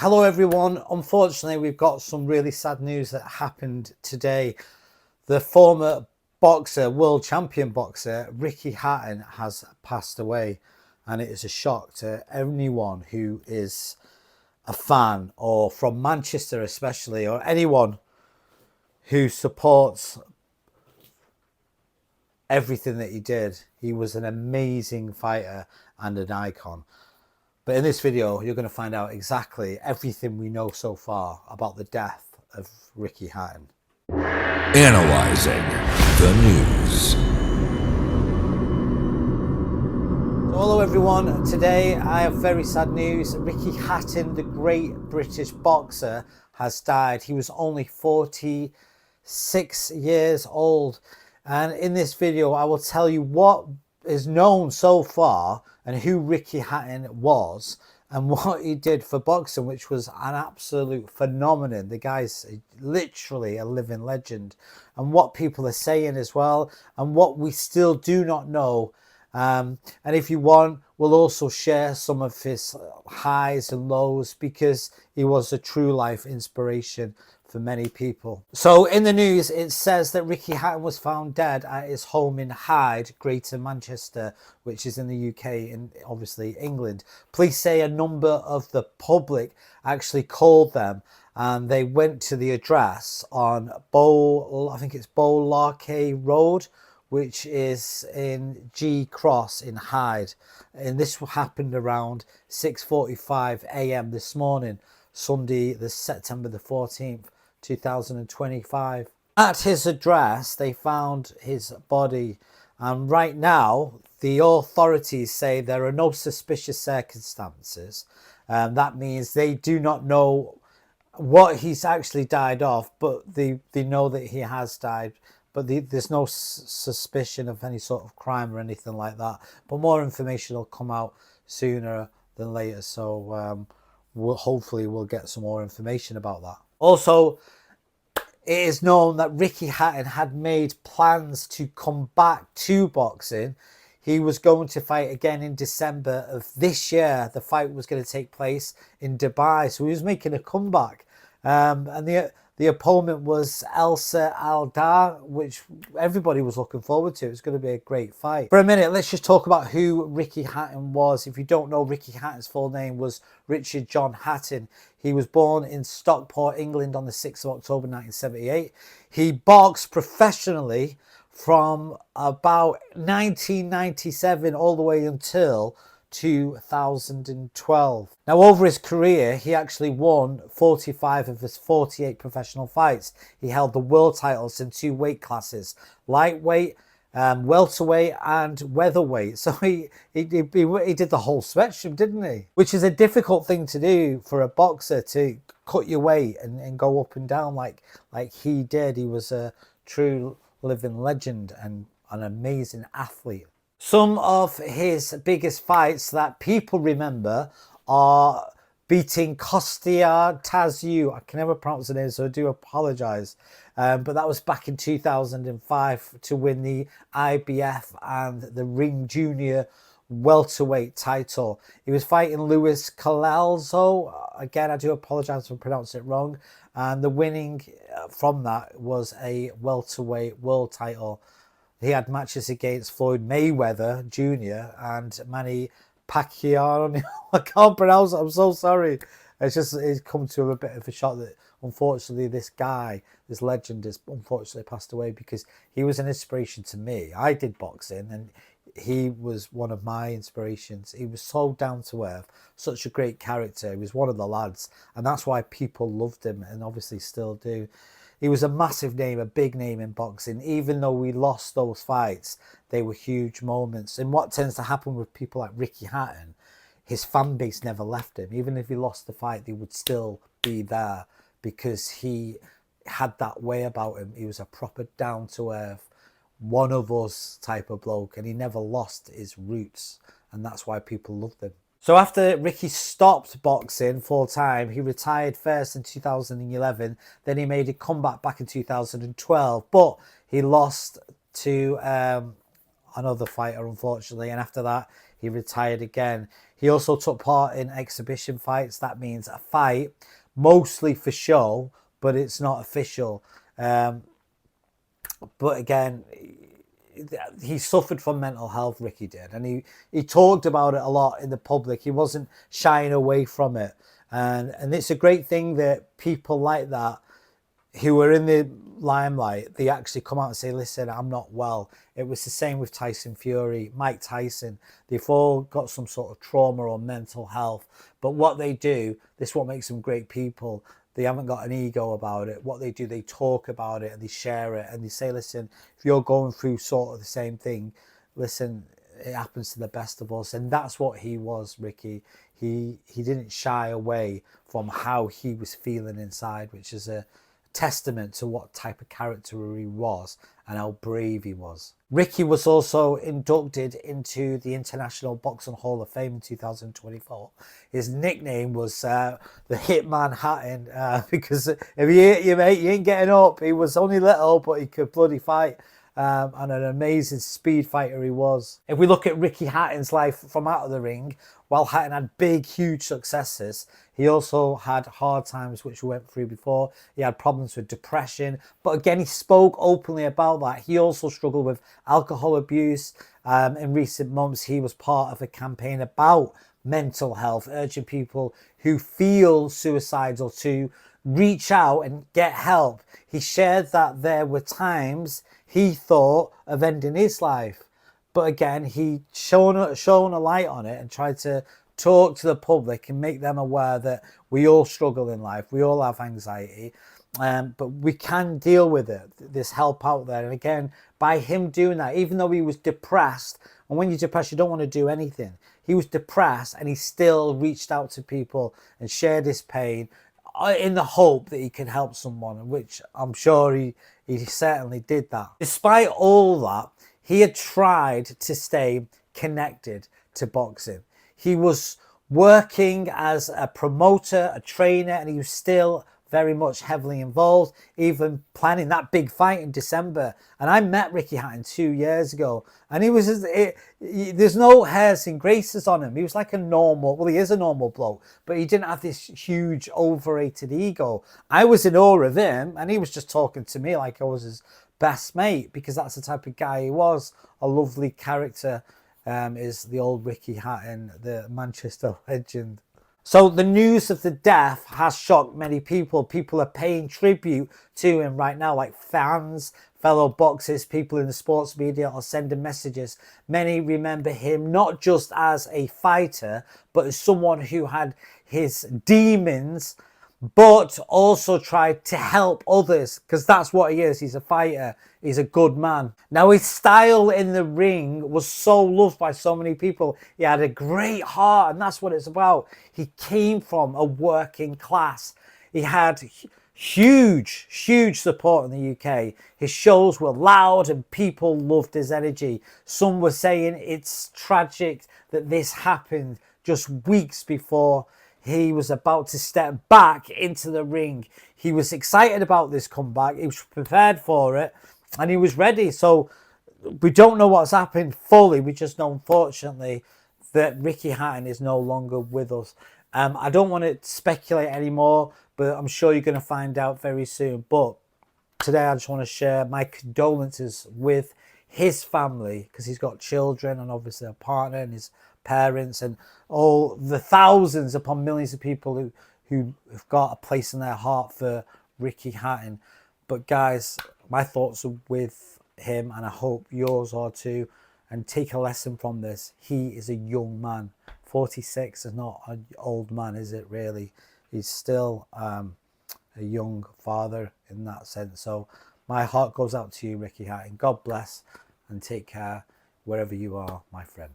Hello everyone. Unfortunately, we've got some really sad news that happened today. The former boxer, world champion boxer, Ricky Hatton has passed away, and it is a shock to anyone who is a fan, or from Manchester especially, or anyone who supports everything that he did. He was an amazing fighter and an icon. But in this video, you're going to find out exactly everything we know so far about the death of Ricky Hatton. Analyzing the news. So hello everyone. Today I have very sad news. Ricky Hatton, the great British boxer, has died. He was only 46 years old. And in this video, I will tell you what is known so far and who Ricky Hatton was and what he did for boxing, which was an absolute phenomenon. The guy's literally a living legend, and what people are saying as well, and what we still do not know. And if you want, we'll also share some of his highs and lows, because he was a true life inspiration for many people. So in the news, it says that Ricky Hatton was found dead at his home in Hyde, Greater Manchester, which is in the UK and obviously England. Police say a number of the public actually called them, and they went to the address on I think it's Bowlarkey Road, which is in G Cross in Hyde. And this happened around 6:45 a.m. this morning, Sunday, the September the 14th, 2025. At his address, they found his body. And right now, the authorities say there are no suspicious circumstances. That means they do not know what he's actually died of, but they know that he has died. But there's no suspicion of any sort of crime or anything like that. But more information will come out sooner than later. So hopefully we'll get some more information about that. Also, it is known that Ricky Hatton had made plans to come back to boxing. He was going to fight again in December of this year. The fight was going to take place in Dubai. So he was making a comeback. And the opponent was Elsa Aldar, which everybody was looking forward to. It was going to be a great fight. For a minute, let's just talk about who Ricky Hatton was. If you don't know, Ricky Hatton's full name was Richard John Hatton. He was born in Stockport, England on the 6th of October 1978. He boxed professionally from about 1997 all the way until 2012. Now, over his career, he actually won 45 of his 48 professional fights. He held the world titles in 2 weight classes: lightweight, welterweight and weatherweight. So he did the whole spectrum, didn't he? Which is a difficult thing to do for a boxer, to cut your weight and go up and down like he did. He was a true living legend and an amazing athlete. Some of his biggest fights that people remember are beating Kostya Tszyu. I can never pronounce the name, so I do apologise. But that was back in 2005 to win the IBF and the Ring Junior welterweight title. He was fighting Luis Calazzo. Again, I do apologise for pronouncing it wrong. And the winning from that was a welterweight world title. He had matches against Floyd Mayweather Jr. and Manny Pacquiao. I can't pronounce it. I'm so sorry. It's come to a bit of a shock that unfortunately this guy, this legend, has unfortunately passed away, because he was an inspiration to me. I did boxing and he was one of my inspirations. He was so down to earth, such a great character. He was one of the lads, and that's why people loved him and obviously still do. He was a massive name, a big name in boxing. Even though we lost those fights, they were huge moments. And what tends to happen with people like Ricky Hatton, his fan base never left him. Even if he lost the fight, they would still be there, because he had that way about him. He was a proper down-to-earth, one of us type of bloke, and he never lost his roots. And that's why people loved him. So after Ricky stopped boxing full time, he retired first in 2011. Then he made a comeback back in 2012, but he lost to another fighter, unfortunately. And after that, he retired again. He also took part in exhibition fights. That means a fight mostly for show, but it's not official. But again, he suffered from mental health, Ricky did, and he talked about it a lot in the public. He wasn't shying away from it, and it's a great thing that people like that who are in the limelight, they actually come out and say, listen, I'm not well. It was the same with Tyson Fury, Mike Tyson. They've all got some sort of trauma or mental health, but what they do, this is what makes them great people. They haven't got an ego about it. What they do, they talk about it and they share it and they say, listen, if you're going through sort of the same thing, listen, it happens to the best of us. And that's what he was, Ricky. He didn't shy away from how he was feeling inside, which is a testament to what type of character he was and how brave he was. Ricky was also inducted into the International Boxing Hall of Fame in 2024. His nickname was the Hitman Hatton because if he hit you, mate, you ain't getting up. He was only little, but he could bloody fight. And an amazing speed fighter he was. If we look at Ricky Hatton's life from out of the ring, while Hatton had big, huge successes, he also had hard times, which we went through before. He had problems with depression, but again, he spoke openly about that. He also struggled with alcohol abuse. In recent months, he was part of a campaign about mental health, urging people who feel suicidal to reach out and get help. He shared that there were times he thought of ending his life, but again, he shone a light on it and tried to talk to the public and make them aware that we all struggle in life, we all have anxiety, but we can deal with it. There's help out there. And again, by him doing that, even though he was depressed, and when you're depressed, you don't want to do anything. He was depressed and he still reached out to people and shared his pain in the hope that he can help someone, which I'm sure he certainly did that. Despite all that, he had tried to stay connected to boxing. He was working as a promoter, a trainer, and he was still very much heavily involved, even planning that big fight in December. And I met Ricky Hatton 2 years ago, and he was there's no hairs and graces on him. He was like a normal, well, he is a normal bloke, but he didn't have this huge overrated ego. I was in awe of him, and he was just talking to me like I was his best mate, because that's the type of guy he was. A lovely character is the old Ricky Hatton, the Manchester legend. So the news of the death has shocked many people. People are paying tribute to him right now, like fans, fellow boxers, people in the sports media are sending messages. Many remember him not just as a fighter, but as someone who had his demons, but also tried to help others, because that's what he is. He's a fighter. He's a good man. Now, his style in the ring was so loved by so many people. He had a great heart, and that's what it's about. He came from a working class. He had huge support in the UK. His shows were loud and people loved his energy. Some were saying it's tragic that this happened just weeks before he was about to step back into the ring. He was excited about this comeback. He was prepared for it and he was ready. So we don't know what's happened fully. We just know, unfortunately, that Ricky Hatton is no longer with us. I don't want to speculate anymore, but I'm sure you're going to find out very soon. But today I just want to share my condolences with his family, because he's got children and obviously a partner and his parents and all the thousands upon millions of people who have got a place in their heart for Ricky Hatton. But guys, my thoughts are with him, and I hope yours are too. And take a lesson from this. He is a young man. 46 is not an old man, is it really? He's still a young father in that sense. So my heart goes out to you, Ricky Hatton. God bless and take care wherever you are, my friend.